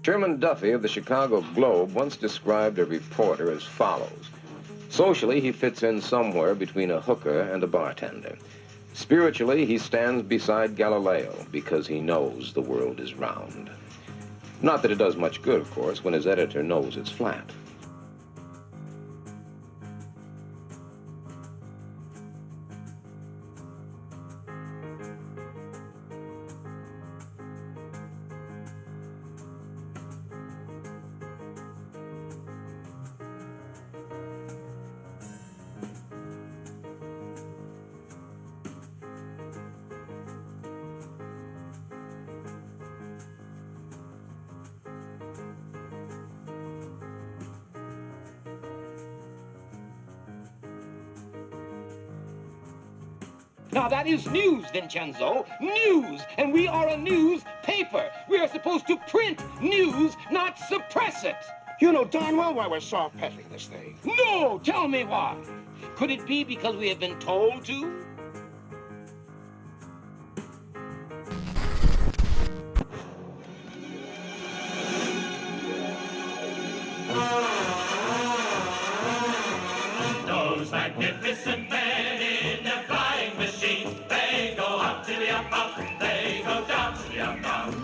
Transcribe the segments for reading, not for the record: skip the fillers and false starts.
Sherman Duffy of the Chicago Globe once described a reporter as follows. Socially, he fits in somewhere between a hooker and a bartender. Spiritually, he stands beside Galileo because he knows the world is round. Not that it does much good, of course, when his editor knows it's flat. Now that is news, Vincenzo. News! And we are a newspaper. We are supposed to print news, not suppress it. You know darn well why we're soft-pedaling this thing. No! Tell me why. Could it be because we have been told to? Those magnificent men in their flying machines, they go up to the up, they go down to the up.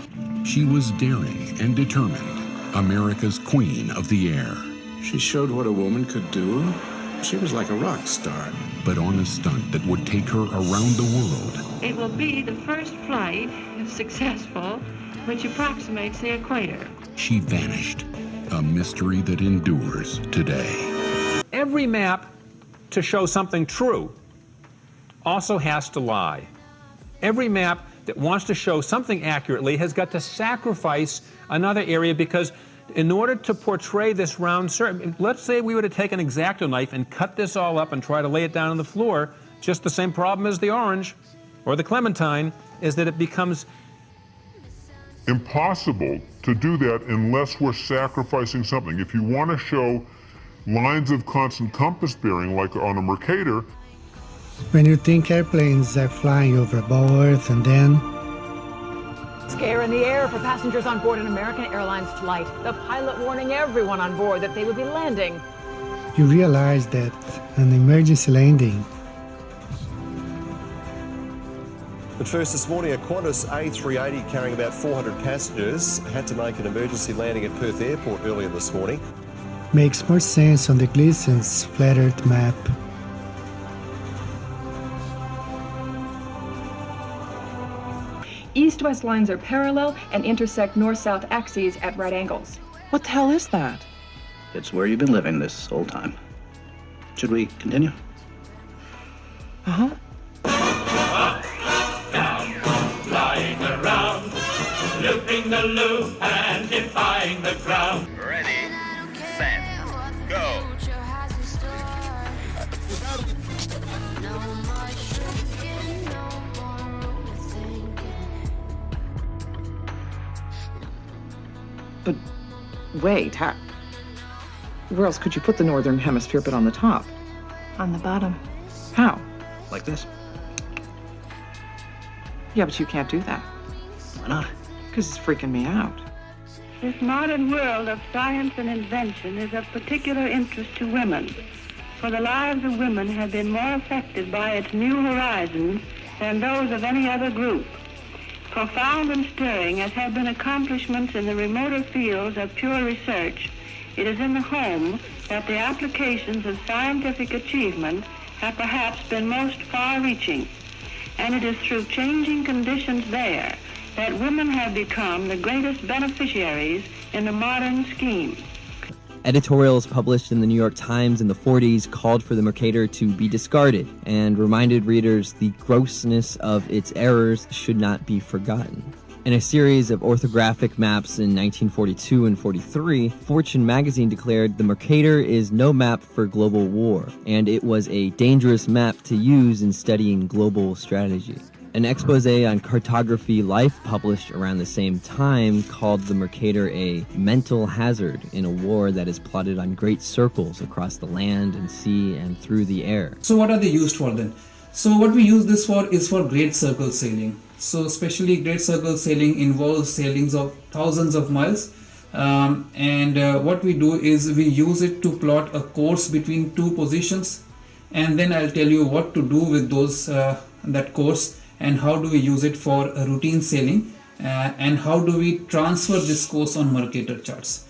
She was daring and determined, America's queen of the air. She showed what a woman could do. She was like a rock star. But on a stunt that would take her around the world. It will be the first flight, if successful, which approximates the equator. She vanished, a mystery that endures today. Every map to show something true also has to lie. Every map that wants to show something accurately has got to sacrifice another area, because in order to portray this round circle, let's say we were to take an X-Acto knife and cut this all up and try to lay it down on the floor, just the same problem as the orange or the clementine is that it becomes impossible to do that unless we're sacrificing something. If you want to show lines of constant compass bearing like on a Mercator. When you think airplanes are flying over a ball Earth and then... Scare in the air for passengers on board an American Airlines flight. The pilot warning everyone on board that they would be landing. You realize that an emergency landing. But first this morning, a Qantas A380 carrying about 400 passengers had to make an emergency landing at Perth Airport earlier this morning. Makes more sense on the Gleason's flat Earth map. East-west lines are parallel and intersect north-south axes at right angles. What the hell is that? It's where you've been living this whole time. Should we continue? Uh-huh. Up, down, flying around, looping the loop and defying the ground. Ready, set, go. But wait, where else could you put the northern hemisphere but on the top? On the bottom. How? Like this? Yeah, but you can't do that. Why not? Because it's freaking me out. This modern world of science and invention is of particular interest to women, for the lives of women have been more affected by its new horizons than those of any other group. Profound and stirring as have been accomplishments in the remoter fields of pure research, it is in the home that the applications of scientific achievement have perhaps been most far-reaching. And it is through changing conditions there that women have become the greatest beneficiaries in the modern scheme. Editorials published in the New York Times in the 40s called for the Mercator to be discarded and reminded readers the grossness of its errors should not be forgotten. In a series of orthographic maps in 1942 and 43, Fortune magazine declared the Mercator is no map for global war, and it was a dangerous map to use in studying global strategy. An expose on cartography Life published around the same time called the Mercator a mental hazard in a war that is plotted on great circles across the land and sea and through the air. So what are they used for then? So what we use this for is for great circle sailing. So especially great circle sailing involves sailings of thousands of miles. What we do is we use it to plot a course between two positions, and then I'll tell you what to do with those that course and how do we use it for routine sailing and how do we transfer this course on Mercator charts.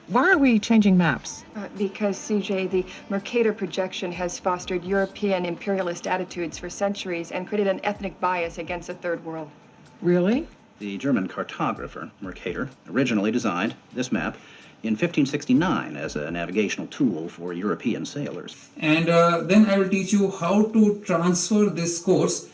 Why are we changing maps? Because, CJ, the Mercator projection has fostered European imperialist attitudes for centuries and created an ethnic bias against the Third World. Really? The German cartographer, Mercator, originally designed this map in 1569 as a navigational tool for European sailors. And then I will teach you how to transfer this course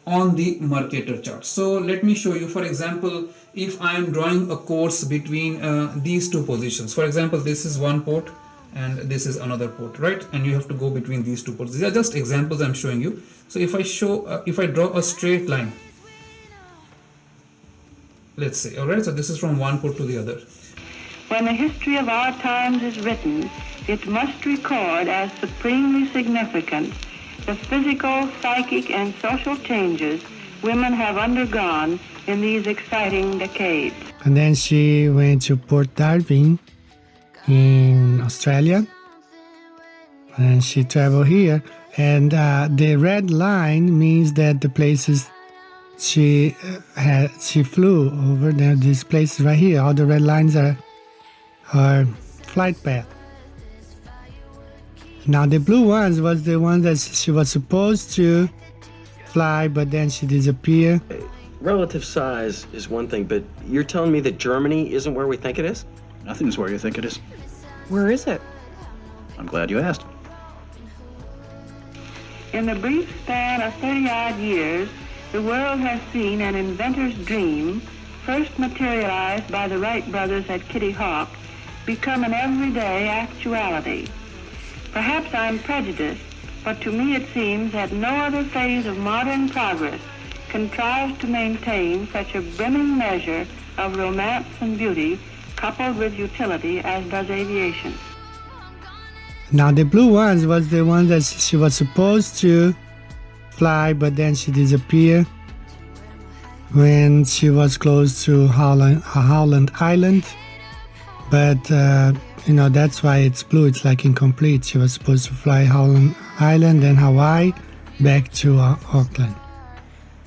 on the Mercator chart. So let me show you, for example, if I am drawing a course between these two positions. For example, this is one port and this is another port, right? And you have to go between these two ports. These are just examples I'm showing you. So if I draw a straight line, let's say, all right, so this is from one port to the other. When the history of our times is written, it must record as supremely significant the physical, psychic, and social changes women have undergone in these exciting decades. And then she went to Port Darwin in Australia, and she traveled here. And the red line means that the places she flew over there, these places right here, all the red lines are her flight path. Now the blue ones was the one that she was supposed to fly, but then she disappeared. Relative size is one thing, but you're telling me that Germany isn't where we think it is? Nothing's where you think it is. Where is it? I'm glad you asked. In the brief span of 30-odd years, the world has seen an inventor's dream, first materialized by the Wright brothers at Kitty Hawk, become an everyday actuality. Perhaps I'm prejudiced, but to me it seems that no other phase of modern progress contrives to maintain such a brimming measure of romance and beauty coupled with utility as does aviation. Now the blue ones was the one that she was supposed to fly, but then she disappeared when she was close to Howland Island. But that's why it's blue. It's like incomplete. She was supposed to fly Howland Island, then Hawaii, back to Auckland.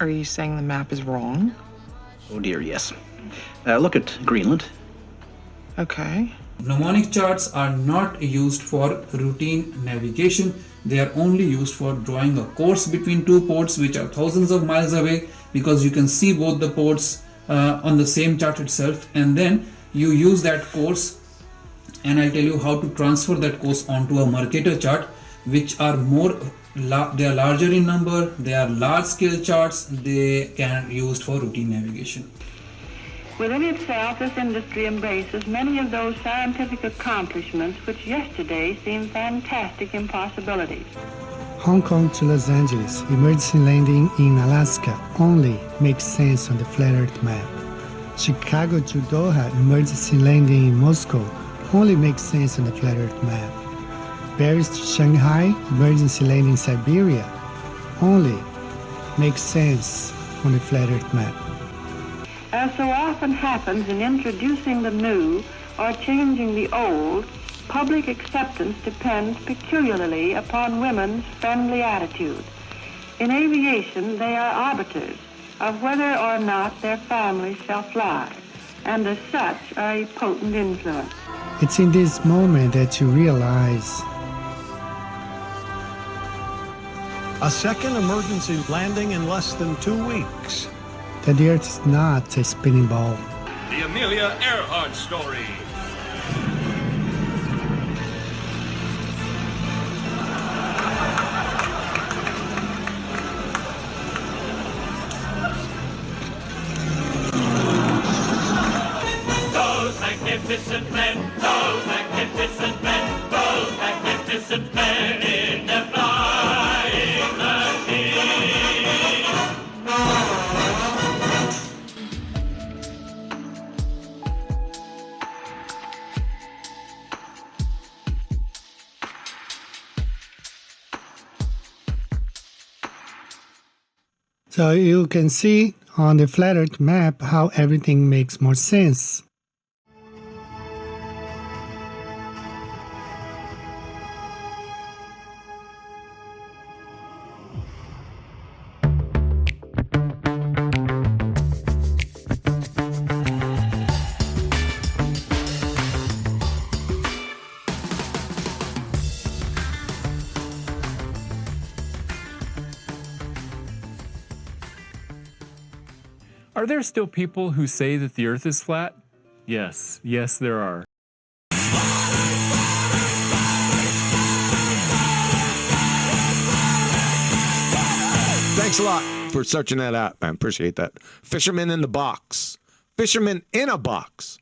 Are you saying the map is wrong? Oh dear, yes. Look at Greenland. Okay. Mnemonic charts are not used for routine navigation. They are only used for drawing a course between two ports which are thousands of miles away, because you can see both the ports on the same chart itself, and then you use that course, and I'll tell you how to transfer that course onto a Mercator chart, which are they are larger in number, they are large scale charts, they can be used for routine navigation. Within itself, this industry embraces many of those scientific accomplishments which yesterday seemed fantastic impossibilities. Hong Kong to Los Angeles, emergency landing in Alaska only makes sense on the flat Earth map. Chicago to Doha, emergency landing in Moscow only makes sense on the flat Earth map. Paris to Shanghai, emergency landing in Siberia only makes sense on the flat Earth map. As so often happens in introducing the new or changing the old, public acceptance depends peculiarly upon women's friendly attitude. In aviation, they are arbiters of whether or not their families shall fly, and as such are a potent influence. It's in this moment that you realize a second emergency landing in less than 2 weeks. That the Earth is not a spinning ball. The Amelia Earhart story. Those magnificent men, those magnificent men, those magnificent men in the flying machine. So you can see on the flat Earth map how everything makes more sense. Are there still people who say that the Earth is flat? Yes, yes, there are. Thanks a lot for searching that out, man. Appreciate that. Fisherman in the Box. Fisherman in a Box.